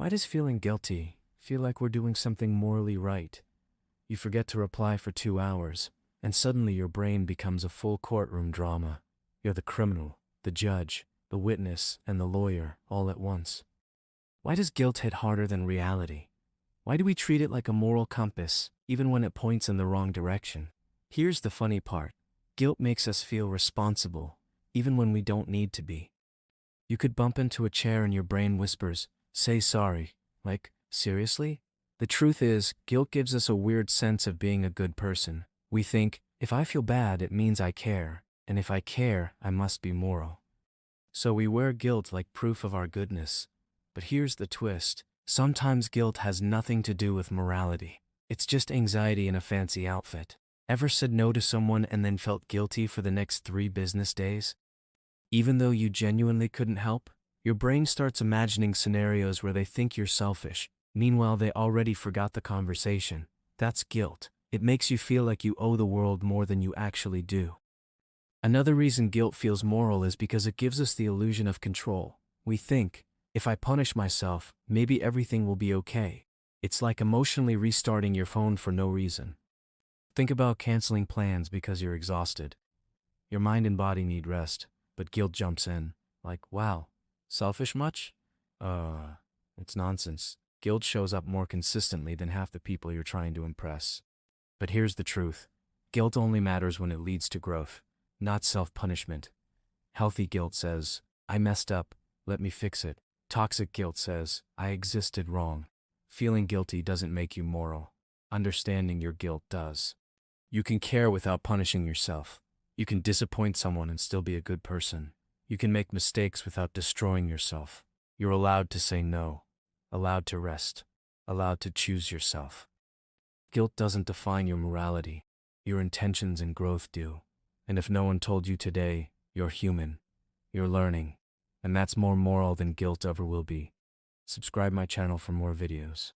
Why does feeling guilty feel like we're doing something morally right? You forget to reply for 2 hours, and suddenly your brain becomes a full courtroom drama. You're the criminal, the judge, the witness, and the lawyer all at once. Why does guilt hit harder than reality? Why do we treat it like a moral compass, even when it points in the wrong direction? Here's the funny part. Guilt makes us feel responsible, even when we don't need to be. You could bump into a chair and your brain whispers, "Say sorry." Like, seriously? The truth is, guilt gives us a weird sense of being a good person. We think, if I feel bad, it means I care, and if I care, I must be moral. So we wear guilt like proof of our goodness. But here's the twist. Sometimes guilt has nothing to do with morality. It's just anxiety in a fancy outfit. Ever said no to someone and then felt guilty for the next 3 business days? Even though you genuinely couldn't help, your brain starts imagining scenarios where they think you're selfish. Meanwhile, they already forgot the conversation. That's guilt. It makes you feel like you owe the world more than you actually do. Another reason guilt feels moral is because it gives us the illusion of control. We think, if I punish myself, maybe everything will be okay. It's like emotionally restarting your phone for no reason. Think about canceling plans because you're exhausted. Your mind and body need rest, but guilt jumps in. Like, wow, selfish much? It's nonsense. Guilt shows up more consistently than half the people you're trying to impress. But here's the truth. Guilt only matters when it leads to growth, not self-punishment. Healthy guilt says, I messed up, let me fix it. Toxic guilt says, I existed wrong. Feeling guilty doesn't make you moral. Understanding your guilt does. You can care without punishing yourself. You can disappoint someone and still be a good person. You can make mistakes without destroying yourself. You're allowed to say no, allowed to rest, allowed to choose yourself. Guilt doesn't define your morality. Your intentions and growth do. And if no one told you today, you're human. You're learning. And that's more moral than guilt ever will be. Subscribe my channel for more videos.